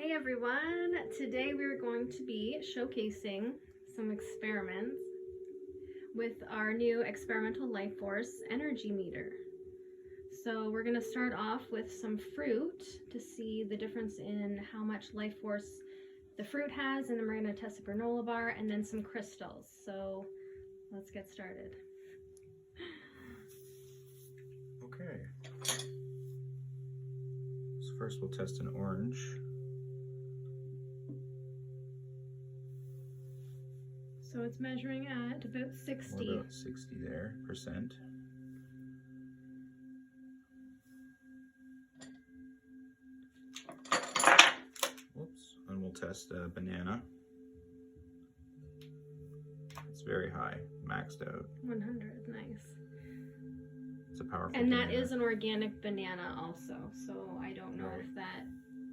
Hey everyone! Today we're going to be showcasing some experiments with our new experimental life force energy meter. So we're going to start off with some fruit to see the difference in how much life force the fruit has, and then we're going to test a granola bar and then some crystals. So let's get started. Okay. So first we'll test an orange. So it's measuring at about 60. We're about 60 there percent. Whoops. And we'll test a banana. It's very high, maxed out. 100, nice. It's a powerful And banana. that is an organic banana also, so I don't know Right. if that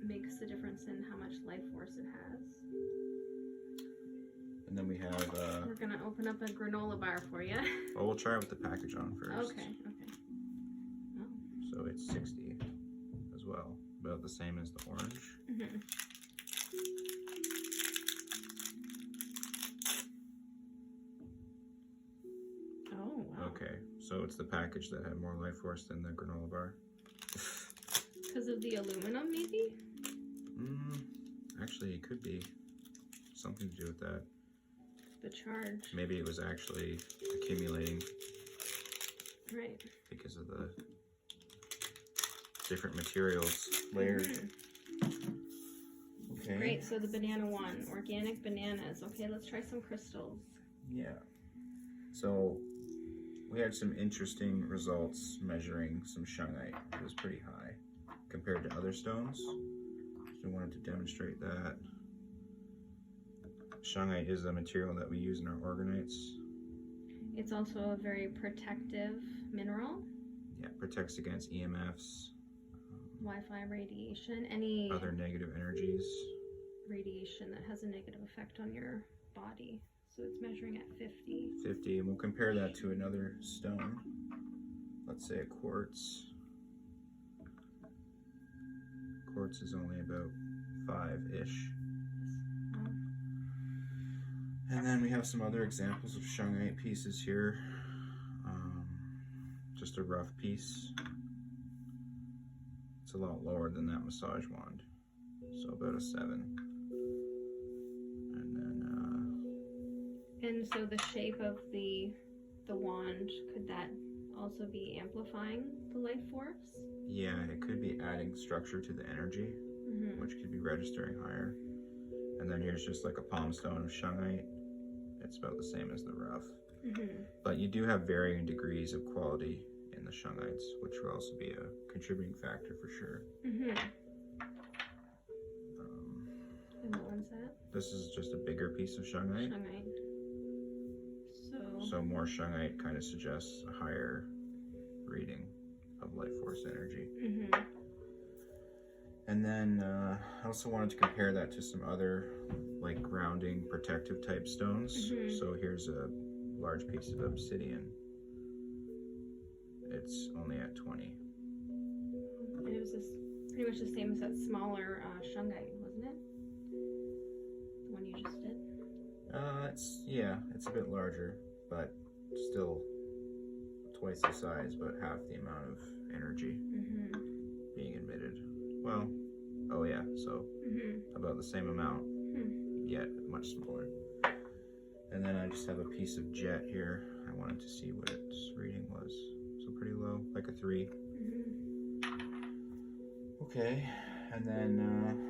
makes a difference in how much life force it has. And then we have, We're gonna open up a granola bar for you. well, we'll try it with the package on first. Okay. Oh. So it's 60 as well, about the same as the orange. Mm-hmm. Oh, wow. Okay, so it's the package that had more life force than the granola bar. Because of the aluminum, maybe? Actually, it could be something to do with that. The charge. Maybe it was actually accumulating Right. because of the different materials layered. Mm-hmm. Okay. Great, so the banana one, organic bananas. Okay, let's try some crystals. Yeah. So we had some interesting results measuring some shungite. It was pretty high compared to other stones. So we wanted to demonstrate that. Shungite is the material that we use in our orgonites. It's also a very protective mineral. Yeah, it protects against EMFs, Wi-Fi radiation, any other negative energies. radiation that has a negative effect on your body. So it's measuring at 50. 50, and we'll compare that to another stone. Let's say a quartz. Quartz is only about 5-ish. And then we have some other examples of shungite pieces here. Just a rough piece. It's a lot lower than that massage wand, so about a 7. And then And so the shape of the wand, could that also be amplifying the life force? yeah, it could be adding structure to the energy, Mm-hmm. which could be registering higher. And then here's just like a palm stone of shungite. It's about the same as the rough. Mm-hmm. But you do have varying degrees of quality in the shungites, which will also be a contributing factor for sure. Mm-hmm. And what one's that? This is just a bigger piece of shungite. Shungite. So more shungite kind of suggests a higher reading of life force energy. Mm-hmm. And then I also wanted to compare that to some other like grounding protective type stones. Mm-hmm. So here's a large piece of obsidian. It's only at 20. And it was pretty much the same as that smaller shungite, wasn't it? The one you just did? It's a bit larger, but still twice the size, but half the amount of energy being emitted. Well, oh yeah, so about the same amount, yet much smaller. And then I just have a piece of jet here. I wanted to see what its reading was. So pretty low, like a 3. Okay, and then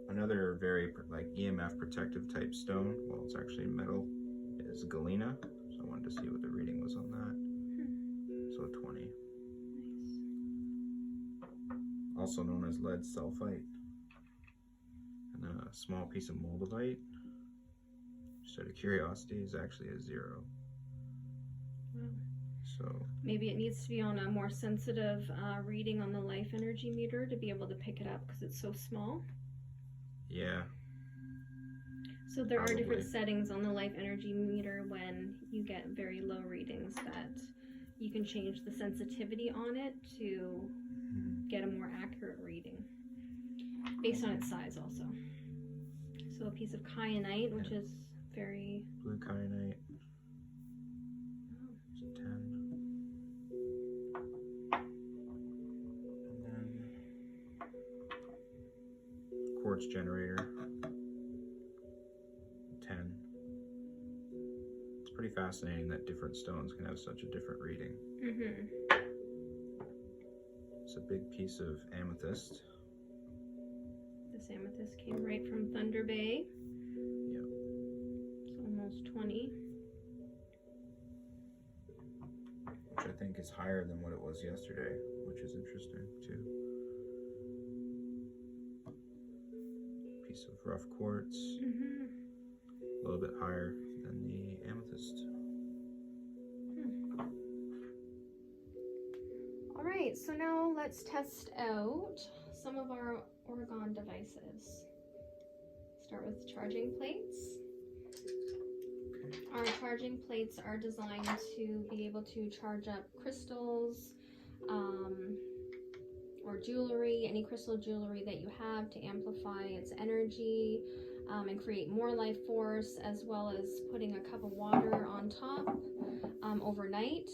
another very like EMF protective type stone. Well, it's actually metal. Is galena. So I wanted to see what the reading was on that. So 20. Nice. Also known as lead sulfite. And then a small piece of moldavite, just out of curiosity, is actually a 0. Wow. So Maybe it needs to be on a more sensitive reading on the life energy meter to be able to pick it up because it's so small. yeah, So there are different Probably. settings on the life energy meter when you get very low readings that you can change the sensitivity on it to get a more accurate reading. based on its size also. So a piece of kyanite, which is very... Blue kyanite. It's a 10. And then quartz generator. 10. It's pretty fascinating that different stones can have such a different reading. Mm-hmm. It's a big piece of amethyst. This amethyst came right from Thunder Bay. Yep. It's almost 20. Which I think is higher than what it was yesterday, which is interesting too. Piece of rough quartz. Mm-hmm. A little bit higher than the amethyst. Alright, so now let's test out some of our Orgone devices. Start with charging plates. Our charging plates are designed to be able to charge up crystals or jewelry, any crystal jewelry that you have, to amplify its energy and create more life force, as well as putting a cup of water on top overnight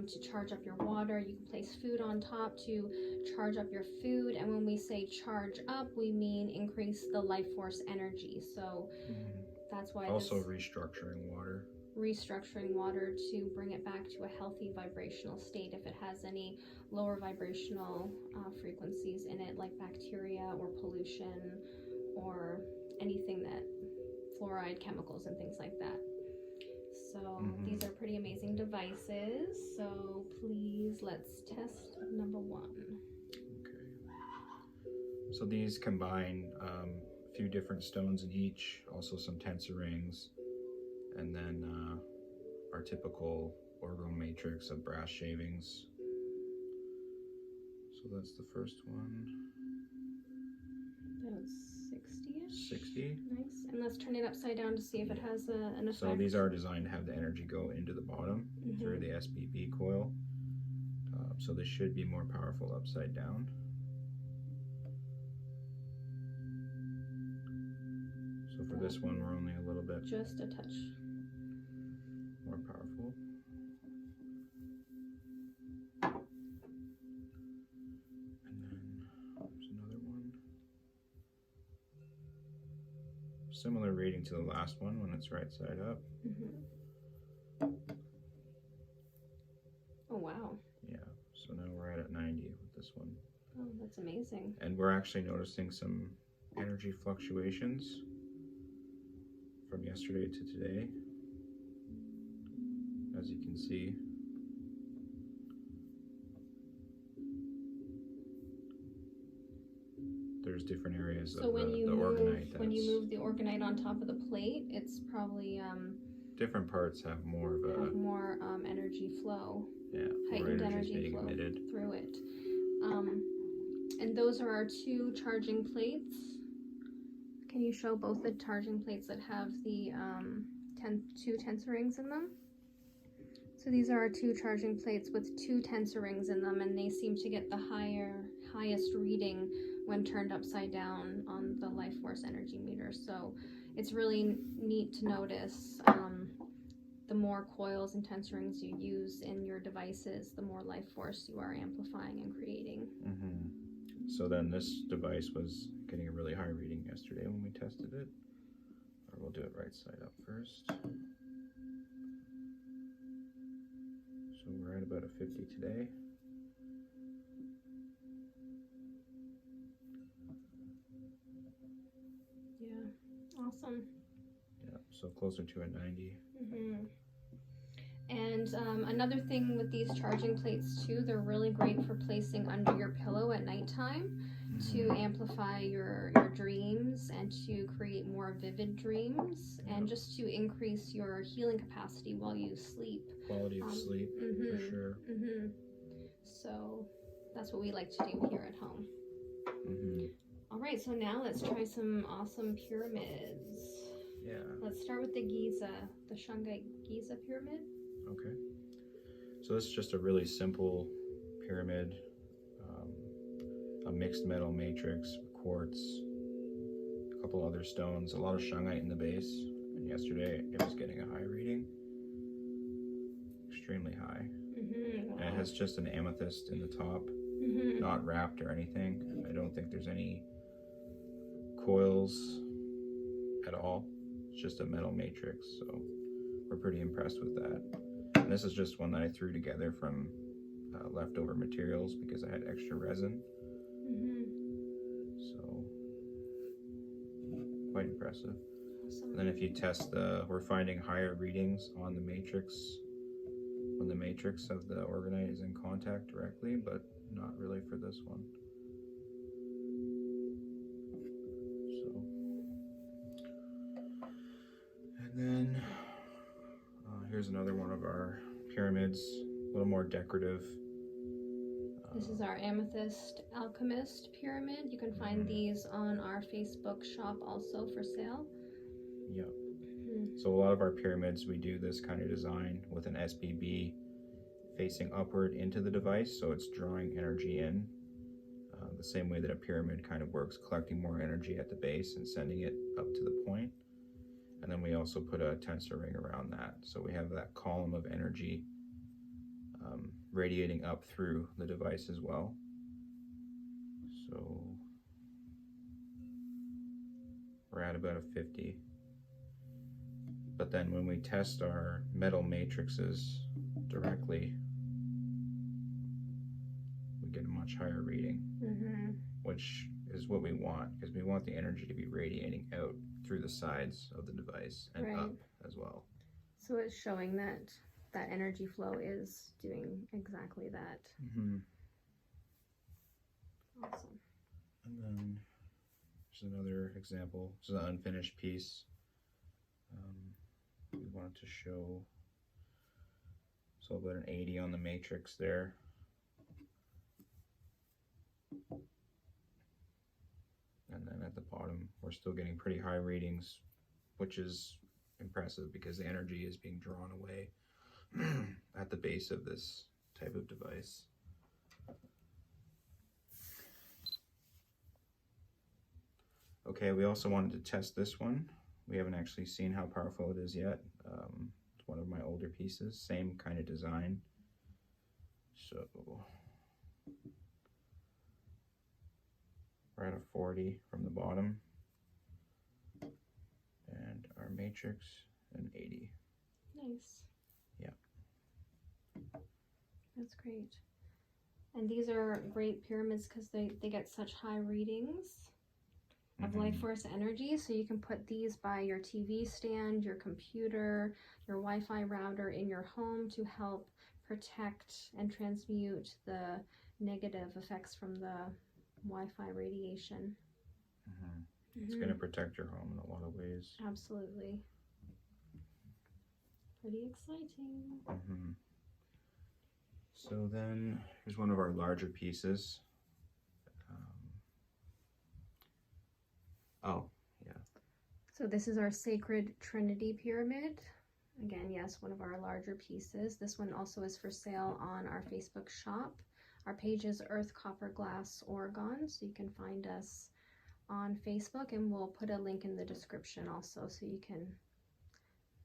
to charge up your water. You can place food on top to charge up your food, and when we say charge up, we mean increase the life force energy. So that's why also restructuring water. Restructuring water to bring it back to a healthy vibrational state if it has any lower vibrational frequencies in it, like bacteria or pollution or anything that fluoride chemicals and things like that. So these are pretty amazing devices. So please, let's test number 1. Okay. So these combine a few different stones in each, also some tensor rings, and then our typical orgone matrix of brass shavings. So that's the first one. That's 60-ish. 60. Nice. And let's turn it upside down to see if it has an effect. So these are designed to have the energy go into the bottom through the SPB coil. So they should be more powerful upside down. So for this one, we're only a little bit just a touch more powerful. And then there's another one. Similar reading to the last one when it's right side up. Oh wow. Yeah, so now we're at 90 with this one. Oh, that's amazing. And we're actually noticing some energy fluctuations from yesterday to today, as you can see. There's different areas of the orgonite. When you move the orgonite on top of the plate, it's probably different parts have more of a more energy flow. Yeah, heightened energy flow emitted through it. And those are our 2 charging plates. Can you show both the charging plates that have the 2 tensor rings in them? So these are our 2 charging plates with 2 tensor rings in them, and they seem to get the highest reading when turned upside down on the life force energy meter. So it's really neat to notice the more coils and tensor rings you use in your devices, the more life force you are amplifying and creating. So then this device was getting a really high reading yesterday when we tested it. Or we'll do it right side up first. So we're at about a 50 today. Yeah, awesome. Yeah, so closer to a 90. And another thing with these charging plates too, they're really great for placing under your pillow at nighttime to amplify your dreams and to create more vivid dreams and just to increase your healing capacity while you sleep. Quality of sleep, for sure. So that's what we like to do here at home. All right, so now let's try some awesome pyramids. Yeah. Let's start with the Giza, the Shanghai Giza pyramid. Okay. So this is just a really simple pyramid, a mixed metal matrix, quartz, a couple other stones, a lot of shungite in the base. And yesterday it was getting a high reading, extremely high. Wow. And it has just an amethyst in the top, not wrapped or anything. I don't think there's any coils at all. It's just a metal matrix, so we're pretty impressed with that. And this is just one that I threw together from leftover materials because I had extra resin. So quite impressive. Awesome. And then if you test we're finding higher readings on the matrix when the matrix of the orgonite is in contact directly, but not really for this one. So, and then here's another one of our pyramids, a little more decorative. This is our Amethyst Alchemist pyramid. You can find these on our Facebook shop also for sale. Yep. So a lot of our pyramids, we do this kind of design with an SBB facing upward into the device, so it's drawing energy in the same way that a pyramid kind of works, collecting more energy at the base and sending it up to the point. And then we also put a tensor ring around that, so we have that column of energy radiating up through the device as well. So we're at about a 50. But then when we test our metal matrices directly, we get a much higher reading, which is what we want, because we want the energy to be radiating out through the sides of the device and up as well. So it's showing that that energy flow is doing exactly that. Awesome. And then there's another example. This is an unfinished piece. We wanted to show, so about an 80 on the matrix there. And then at the bottom, we're still getting pretty high readings, which is impressive because the energy is being drawn away at the base of this type of device. Okay, we also wanted to test this one. We haven't actually seen how powerful it is yet. It's one of my older pieces, same kind of design. So we're at a 40 from the bottom, and our matrix an 80. Nice. Yeah. That's great. And these are great pyramids because they get such high readings of life force energy, so you can put these by your TV stand, your computer, your Wi-Fi router in your home to help protect and transmute the negative effects from the Wi-Fi radiation. It's going to protect your home in a lot of ways. Absolutely. Pretty exciting. So then here's one of our larger pieces. So this is our Sacred Trinity pyramid. Again, yes, one of our larger pieces. This one also is for sale on our Facebook shop. Our page is Earth Copper Glass Orgone, so you can find us on Facebook, and we'll put a link in the description also so you can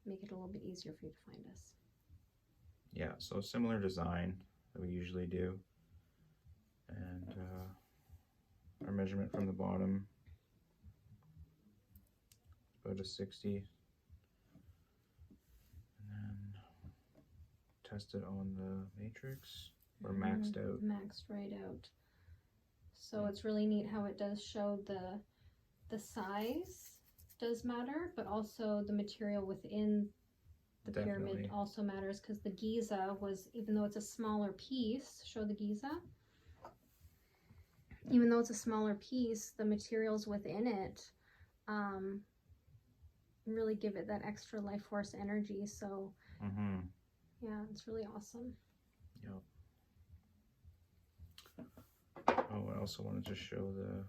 make it a little bit easier for you to find us. Yeah, so similar design that we usually do. And our measurement from the bottom, about a 60. And then test it on the matrix. We're maxed out. Maxed right out. So it's really neat how it does show the size does matter, but also the material within the pyramid also matters, because the Giza was, even though it's a smaller piece, show the Giza. Even though it's a smaller piece, the materials within it really give it that extra life force energy. So yeah, it's really awesome. Yep. Oh, I also wanted to show the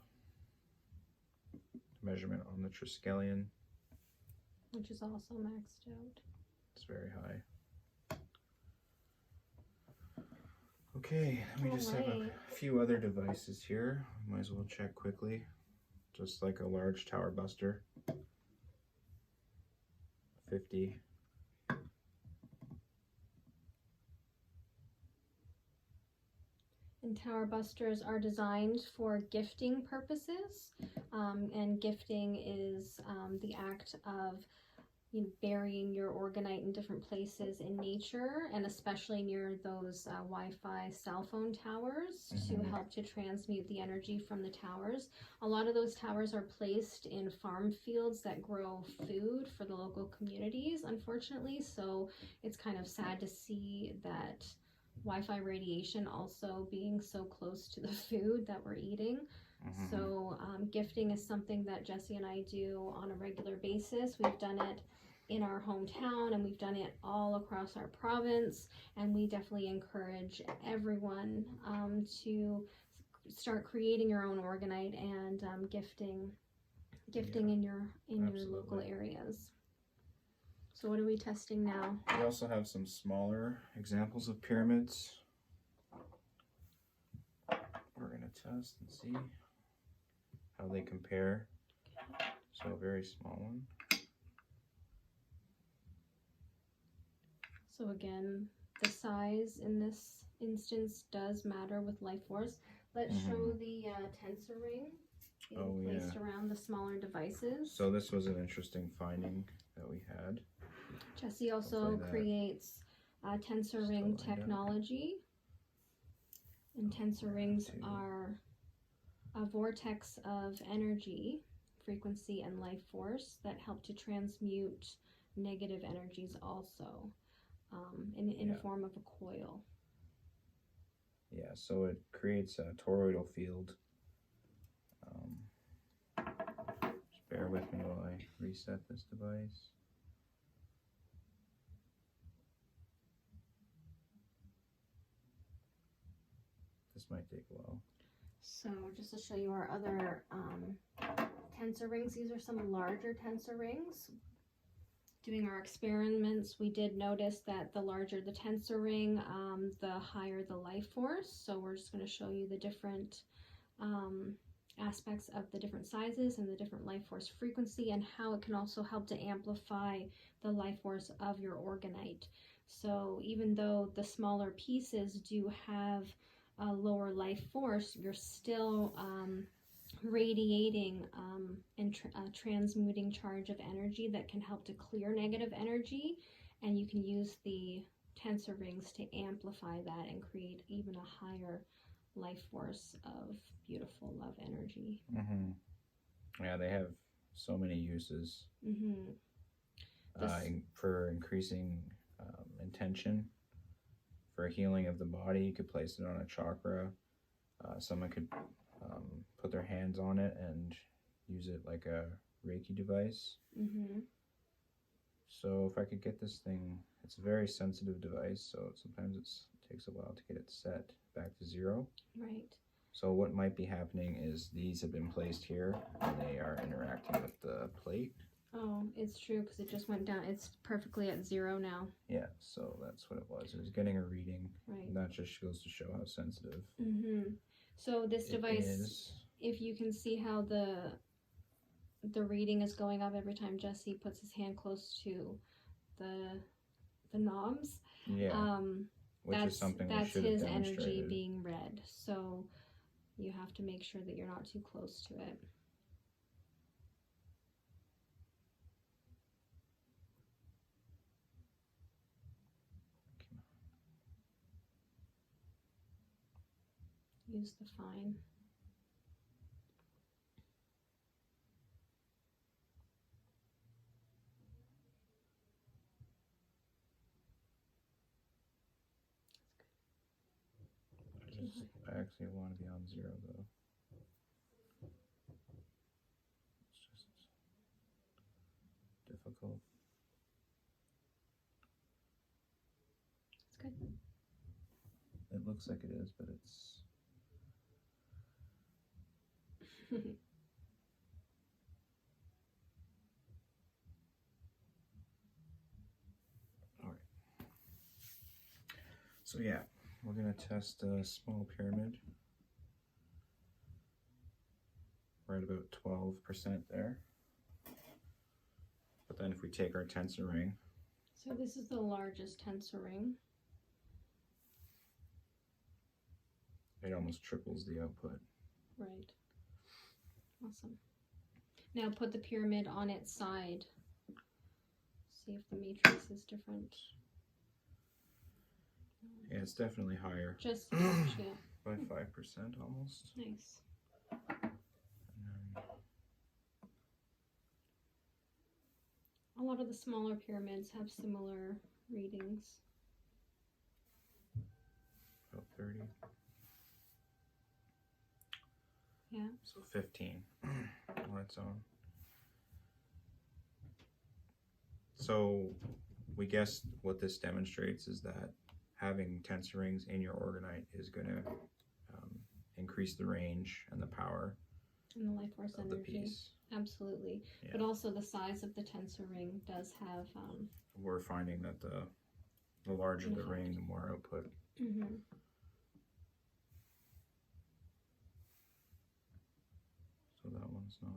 measurement on the Triskelion, which is also maxed out. It's very high. Okay, we just have a few other devices here. Might as well check quickly. just like a large tower buster. 50. And tower busters are designed for gifting purposes, and gifting is the act of burying your orgonite in different places in nature, and especially near those Wi-Fi cell phone towers to help to transmute the energy from the towers. A lot of those towers are placed in farm fields that grow food for the local communities, unfortunately, so it's kind of sad to see that Wi-Fi radiation also being so close to the food that we're eating. So gifting is something that Jesse and I do on a regular basis. We've done it in our hometown and we've done it all across our province, and we definitely encourage everyone to start creating your own orgonite and gifting in your local areas. So what are we testing now? We also have some smaller examples of pyramids. We're going to test and see how they compare. So a very small one. So again, the size in this instance does matter with life force. Let's show the tensor ring being placed around the smaller devices. So this was an interesting finding that we had. Jesse also creates tensor ring technology, and tensor rings are a vortex of energy, frequency, and life force that help to transmute negative energies also in a form of a coil. Yeah, so it creates a toroidal field. Just bear with me while I reset this device. This might take a while. So just to show you our other tensor rings, these are some larger tensor rings. Doing our experiments, we did notice that the larger the tensor ring, the higher the life force. So we're just going to show you the different aspects of the different sizes and the different life force frequency, and how it can also help to amplify the life force of your orgonite. So even though the smaller pieces do have a lower life force, you're still radiating and transmuting charge of energy that can help to clear negative energy, and you can use the tensor rings to amplify that and create even a higher life force of beautiful love energy. Yeah, they have so many uses. For increasing intention, for healing of the body, you could place it on a chakra. Someone could put their hands on it and use it like a Reiki device. So if I could get this thing, it's a very sensitive device, so sometimes it takes a while to get it set back to zero. Right. So what might be happening is these have been placed here and they are interacting with the plate. Oh, it's true, because it just went down. It's perfectly at zero now. Yeah, so that's what it was. It was getting a reading. Right. And that just goes to show how sensitive. So this device, if you can see how the reading is going up every time Jesse puts his hand close to the knobs. Yeah. Which is something we should have his demonstrated. energy being read. So you have to make sure that you're not too close to it. Use the fine. I actually want to be on zero though. It's just difficult. It's good. It looks like it is, but it's... Alright. So yeah, we're going to test a small pyramid we're at about 12% there. But then if we take our tensor ring, so this is the largest tensor ring. it almost triples the output. Right. Awesome. Now put the pyramid on its side. See if the matrix is different. Yeah, it's definitely higher. Just a touch, yeah. By 5% almost. Nice. And then A lot of the smaller pyramids have similar readings. about 30. Yeah. So 15 on its own. So we guess what this demonstrates is that having tensor rings in your orgonite is going to increase the range and the power And the life force of the energy. piece. Absolutely. Yeah. But also the size of the tensor ring does have We're finding that the larger the effect. ring, the more output. mm-hmm. So that one's not.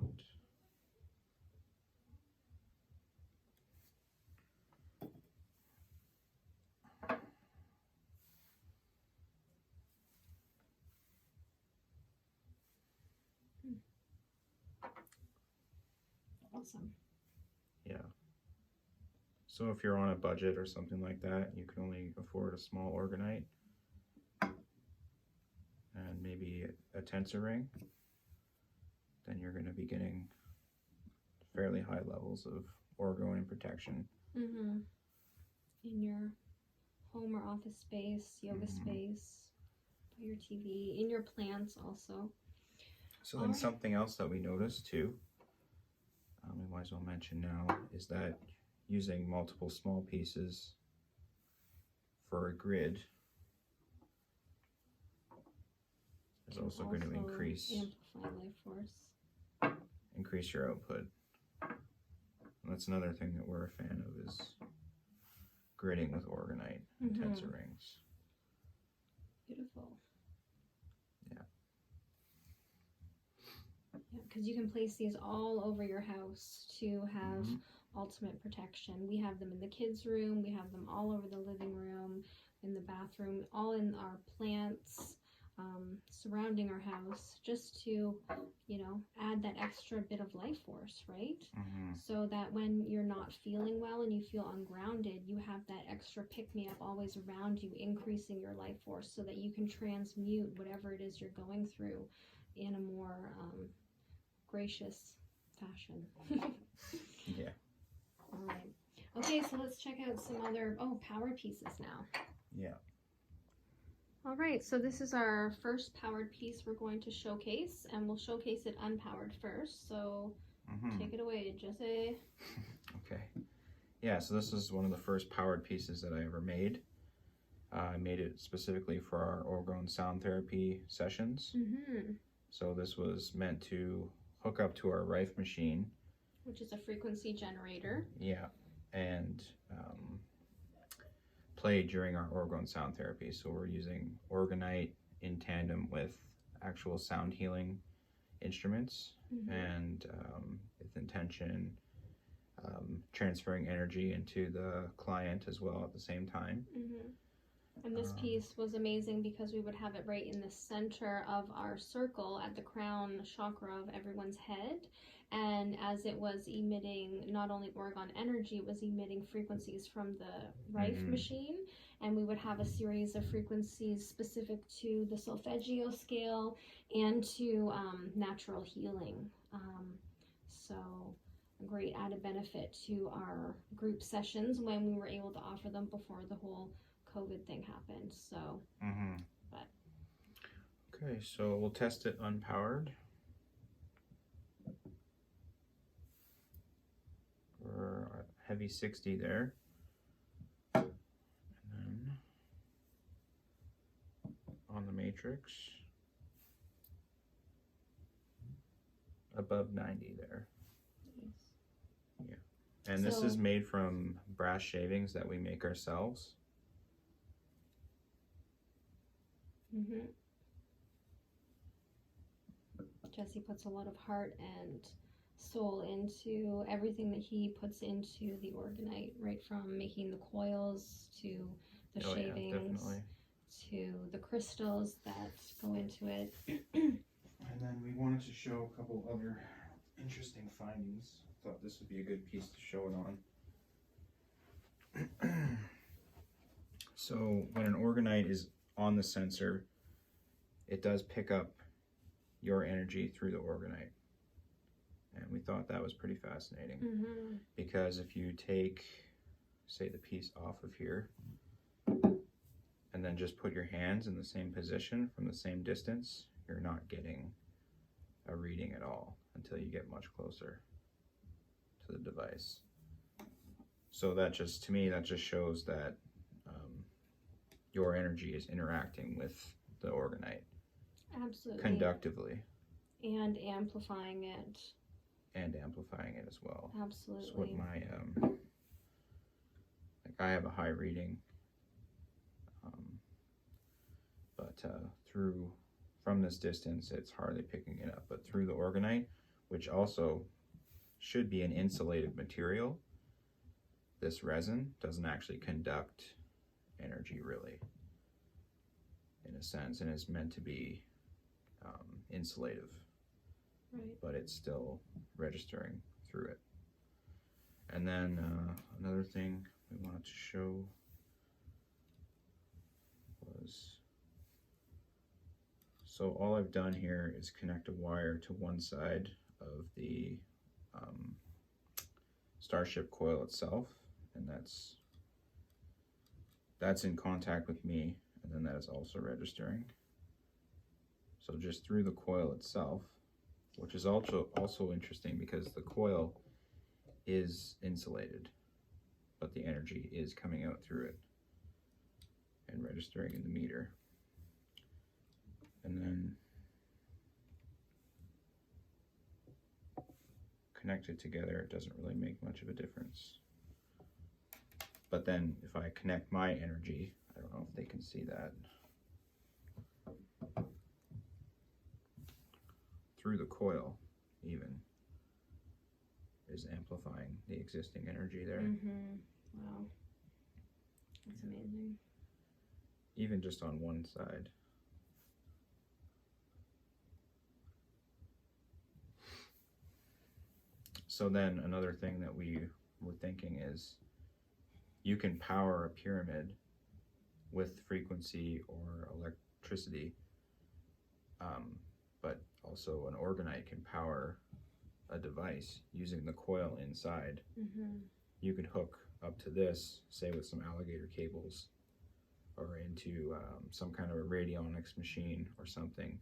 Awesome. Yeah. So if you're on a budget or something like that, you can only afford a small orgonite and maybe a tensor ring, then you're going to be getting fairly high levels of orgone protection. Mm-hmm. In your home or office space, yoga space, by your TV, in your plants also. So then something else that we noticed too, we might as well mention now, is that using multiple small pieces for a grid is also going to increase amplify life force. Increase your output. And that's another thing that we're a fan of is gridding with orgonite and tensor rings. Beautiful. Yeah. Yeah, because you can place these all over your house to have ultimate protection. We have them in the kids' room. We have them all over the living room, in the bathroom, all in our plants, surrounding our house, just to, add that extra bit of life force, right? So that when you're not feeling well and you feel ungrounded, you have that extra pick-me-up always around you, increasing your life force so that you can transmute whatever it is you're going through in a more gracious fashion. Yeah. All right. Okay, so let's check out some other, powered pieces now. Yeah. All right, so this is our first powered piece we're going to showcase, and we'll showcase it unpowered first. So take it away, Jesse. Okay. Yeah, so this is one of the first powered pieces that I ever made. I made it specifically for our Orgone sound therapy sessions. So this was meant to hook up to our Rife machine, which is a frequency generator. Yeah, and play during our Orgone sound therapy. So we're using orgonite in tandem with actual sound healing instruments, and with intention, transferring energy into the client as well at the same time. And this piece was amazing because we would have it right in the center of our circle at the crown chakra of everyone's head. And as it was emitting not only Orgone energy, it was emitting frequencies from the Rife machine. And we would have a series of frequencies specific to the solfeggio scale and to natural healing. So a great added benefit to our group sessions when we were able to offer them before the whole COVID thing happened. So, but okay, so we'll test it unpowered. We're at heavy 60 there, and then on the matrix above 90 there. Yeah, and this is made from brass shavings that we make ourselves. Jesse puts a lot of heart and soul into everything that he puts into the orgonite, right from making the coils to the shavings to the crystals that go into it. And then we wanted to show a couple other interesting findings. Thought this would be a good piece to show it on. So when an orgonite is on the sensor, it does pick up your energy through the orgonite. And we thought that was pretty fascinating. Because if you take, say, the piece off of here and then just put your hands in the same position from the same distance, you're not getting a reading at all until you get much closer to the device. So that just, to me, that just shows that your energy is interacting with the orgonite. Absolutely. Conductively. And amplifying it. And amplifying it as well. Absolutely. That's what my, like I have a high reading, but from this distance, it's hardly picking it up. But through the orgonite, which also should be an insulated material, this resin doesn't actually conduct energy really, in a sense, and it's meant to be insulative. Right. But it's still registering through it. And then another thing we wanted to show was, so all I've done here is connect a wire to one side of the Starship coil itself, and that's in contact with me, and then that is also registering. So just through the coil itself, which is also interesting because the coil is insulated, but the energy is coming out through it and registering in the meter. And then connected together, it doesn't really make much of a difference. But then if I connect my energy, I don't know if they can see that, through the coil even is amplifying the existing energy there. Wow, that's amazing. Even just on one side. So then another thing that we were thinking is you can power a pyramid with frequency or electricity, but also an orgonite can power a device using the coil inside. You could hook up to this, say with some alligator cables, or into some kind of a radionics machine or something,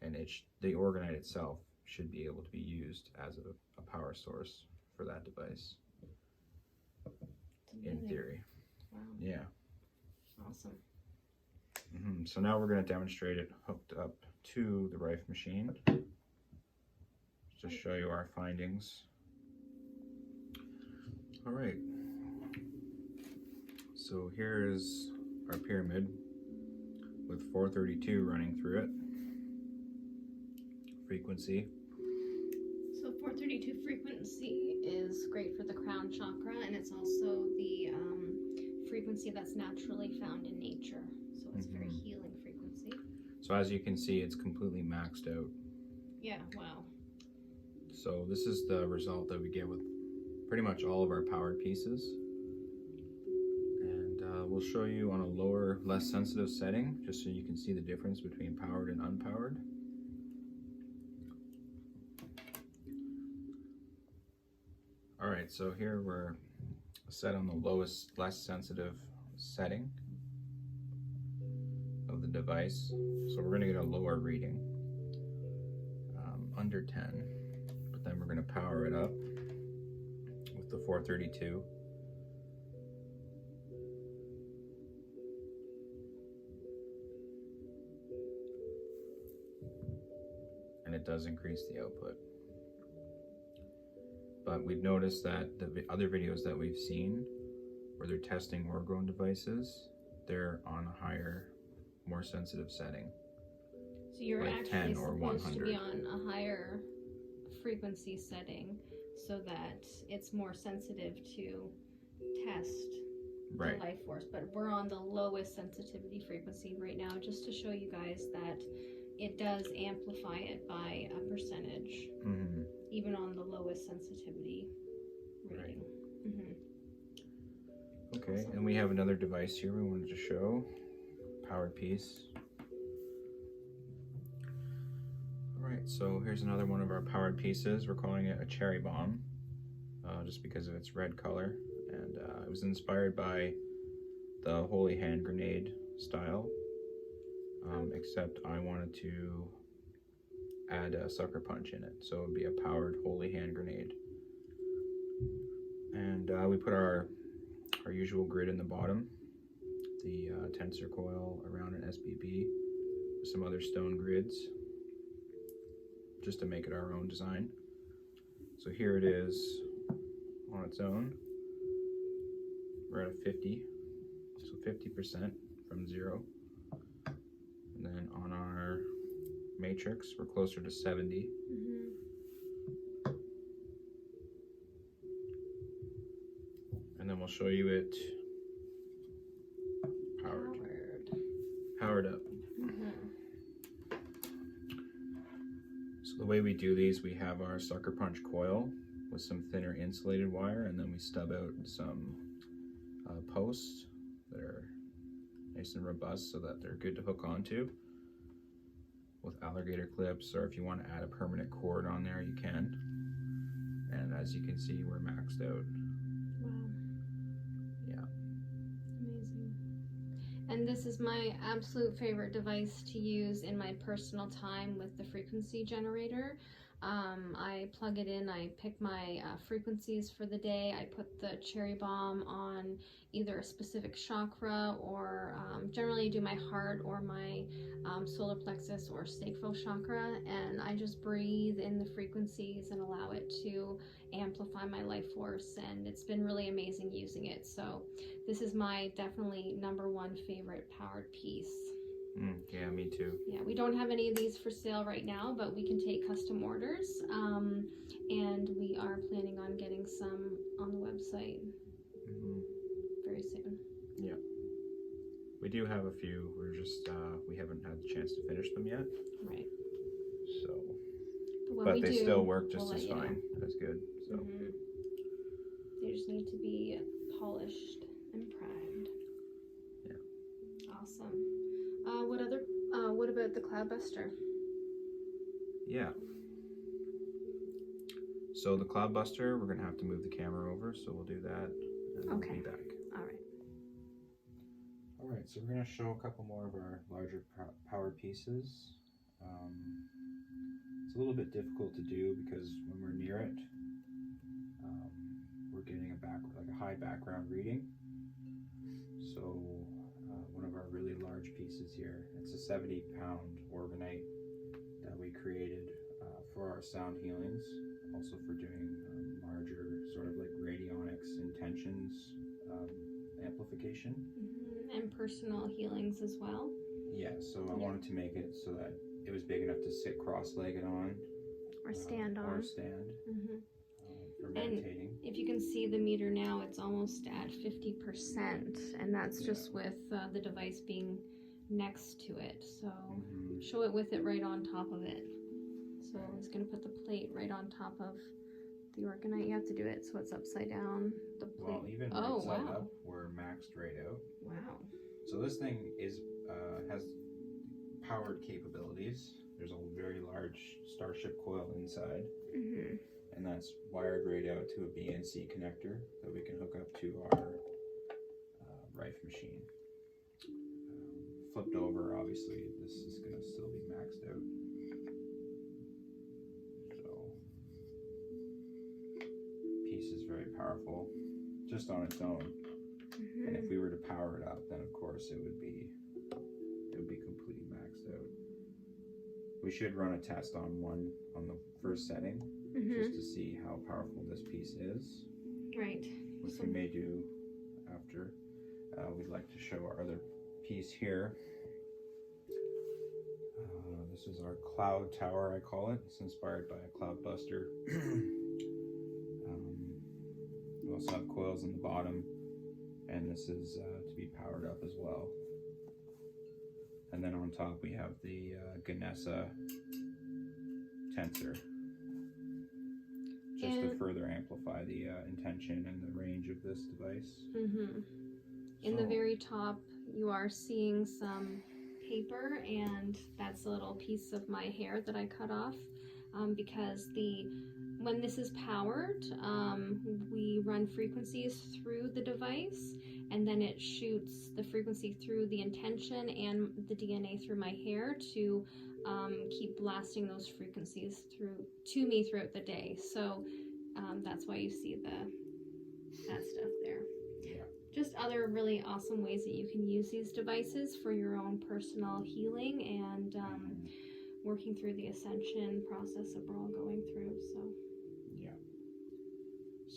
and the orgonite itself should be able to be used as a power source for that device, in theory. Wow. Yeah. Awesome. So now we're going to demonstrate it hooked up to the Rife machine to show you our findings. All right. So here is our pyramid with 432 running through it. Frequency. So 432 frequency is great for the crown chakra, and it's also the frequency that's naturally found in nature. So it's very healing frequency. So as you can see, it's completely maxed out. Yeah, wow. So this is the result that we get with pretty much all of our powered pieces. And we'll show you on a lower, less sensitive setting, just so you can see the difference between powered and unpowered. All right, so here we're set on the lowest, less sensitive setting of the device. So we're gonna get a lower reading, under 10, but then we're gonna power it up with the 432. And it does increase the output. But we've noticed that the other videos that we've seen where they're testing Orgone devices, they're on a higher, more sensitive setting. So you're like actually 10 or supposed to be 100. on a higher frequency setting so that it's more sensitive to test Right. the life force. But we're on the lowest sensitivity frequency right now, just to show you guys that it does amplify it by a percentage, even on the lowest sensitivity rating. Right. Okay, awesome. And we have another device here we wanted to show. Powered piece. Alright, so here's another one of our powered pieces. We're calling it a cherry bomb, just because of its red color. And it was inspired by the holy hand grenade style, except I wanted to add a sucker punch in it, so it would be a powered holy hand grenade. And we put our usual grid in the bottom, the tensor coil around an SBB, with some other stone grids, just to make it our own design. So here it is on its own. We're at a 50, so 50% from 0. And then on our matrix, we're closer to 70. And then we'll show you it powered up. So the way we do these, we have our sucker punch coil with some thinner insulated wire, and then we stub out some posts that are nice and robust so that they're good to hook onto with alligator clips, or if you want to add a permanent cord on there, you can. And as you can see, we're maxed out. Wow. Yeah. Amazing. And this is my absolute favorite device to use in my personal time with the frequency generator. I plug it in, I pick my frequencies for the day, I put the cherry bomb on either a specific chakra, or generally do my heart or my solar plexus or sacral chakra, and I just breathe in the frequencies and allow it to amplify my life force, and it's been really amazing using it. So this is my definitely #1 favorite powered piece. Yeah, me too. Yeah, we don't have any of these for sale right now, but we can take custom orders, and we are planning on getting some on the website very soon. Yeah, we do have a few. We're just we haven't had the chance to finish them yet. Right. So, but they still work just as fine. That's good. So they just need to be polished and primed. Yeah. Awesome. What about the Cloudbuster? Yeah. So the Cloudbuster, we're gonna have to move the camera over, so we'll do that, and we'll be back. All right. All right. So we're gonna show a couple more of our larger powered pieces. It's a little bit difficult to do because when we're near it, we're getting a high background reading. So one of our really large pieces here, it's a 70-pound orgonite that we created for our sound healings, also for doing larger sort of like radionics intentions amplification. And personal healings as well. Yeah, so I wanted to make it so that it was big enough to sit cross-legged on. Or stand on. Or stand. For meditating. And if you can see the meter now, it's almost at 50%, and that's just with the device being next to it. So show it with it right on top of it. So it's going to put the plate right on top of the orgonite. You have to do it so it's upside down. The plate. Well, even right side up, we're maxed right out. Wow. So this thing is has powered capabilities. There's a very large starship coil inside. And that's wired right out to a BNC connector that we can hook up to our Rife machine. Flipped over, obviously, this is going to still be maxed out. So, piece is very powerful, just on its own. And if we were to power it up, then of course it would be completely maxed out. We should run a test on the first setting, just to see how powerful this piece is. Right. Which we may do after. We'd like to show our other piece here. This is our cloud tower, I call it. It's inspired by a cloud buster. We also have coils in the bottom, and this is to be powered up as well. And then on top we have the Ganessa tensor, just to further amplify the intention and the range of this device. In the very top, you are seeing some paper, and that's a little piece of my hair that I cut off because when this is powered, we run frequencies through the device, and then it shoots the frequency through the intention and the DNA through my hair to keep blasting those frequencies to me throughout the day. So that's why you see that stuff there. Yeah. Just other really awesome ways that you can use these devices for your own personal healing and working through the ascension process that we're all going through.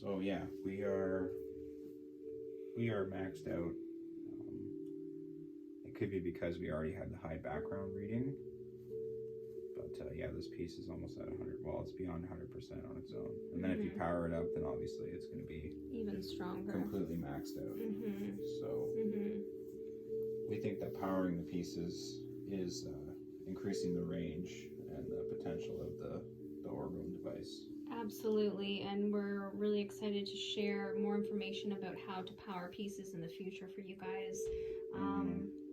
So yeah, we are maxed out. It could be because we already had the high background reading, but yeah, this piece is almost at 100. Well, it's beyond 100% on its own. And then if you power it up, then obviously it's going to be even stronger, completely maxed out. So we think that powering the pieces is increasing the range and the potential of the Orgone device. Absolutely, and we're really excited to share more information about how to power pieces in the future for you guys.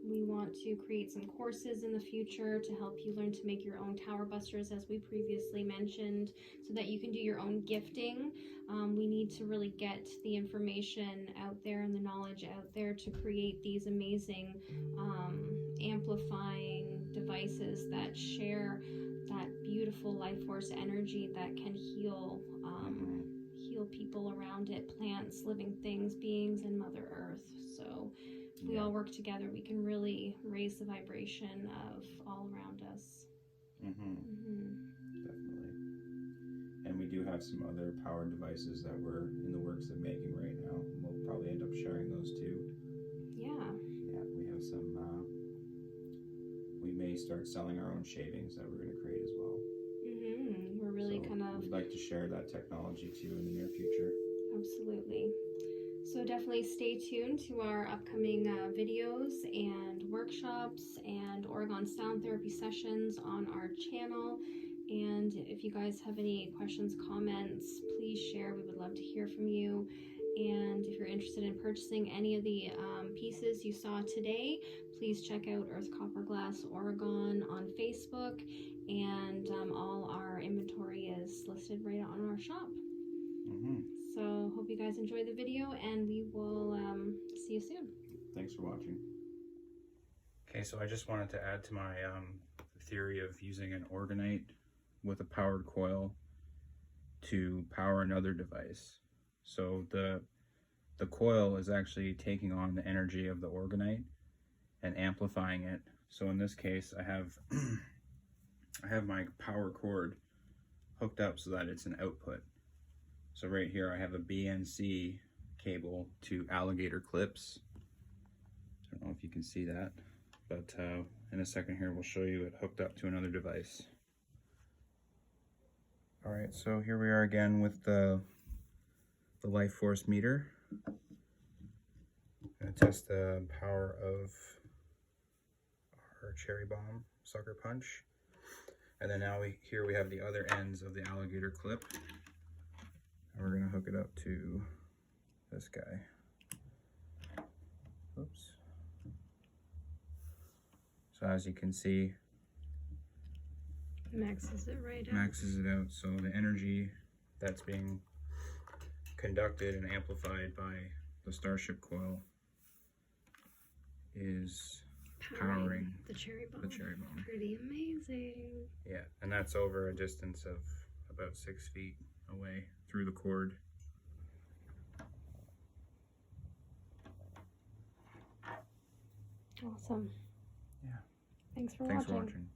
We want to create some courses in the future to help you learn to make your own tower busters, as we previously mentioned, so that you can do your own gifting. We need to really get the information out there and the knowledge out there to create these amazing amplifying devices that share that beautiful life force energy that can heal people around it, plants, living things, beings, and Mother Earth. So if we all work together, we can really raise the vibration of all around us. Definitely. And we do have some other powered devices that we're in the works of making right now. We'll probably end up sharing those too. Yeah, we have some. We may start selling our own shavings that we're going to create as well. We're really we'd like to share that technology too in the near future. Absolutely. So definitely stay tuned to our upcoming videos and workshops and Orgone sound therapy sessions on our channel. And if you guys have any questions, comments, please share. We would love to hear from you. And if you're interested in purchasing any of the pieces you saw today, please check out Earth Copper Glass Orgone on Facebook, and all our inventory is listed right on our shop. So hope you guys enjoy the video, and we will see you soon. Thanks for watching. Okay, so I just wanted to add to my theory of using an orgonite with a powered coil to power another device. So the coil is actually taking on the energy of the orgonite and amplifying it. So in this case, I have my power cord hooked up so that it's an output. So right here I have a BNC cable to alligator clips. I don't know if you can see that, but in a second here we'll show you it hooked up to another device. All right, so here we are again with the life force meter. I'm gonna test the power of our cherry bomb sucker punch. And then now here we have the other ends of the alligator clip. And we're gonna hook it up to this guy. Oops. So as you can see, Maxes it right out. Maxes it out. So the energy that's being conducted and amplified by the Starship coil is powering the cherry bomb. Pretty amazing. Yeah, and that's over a distance of about 6 feet away through the cord. Awesome. Yeah. Thanks for watching.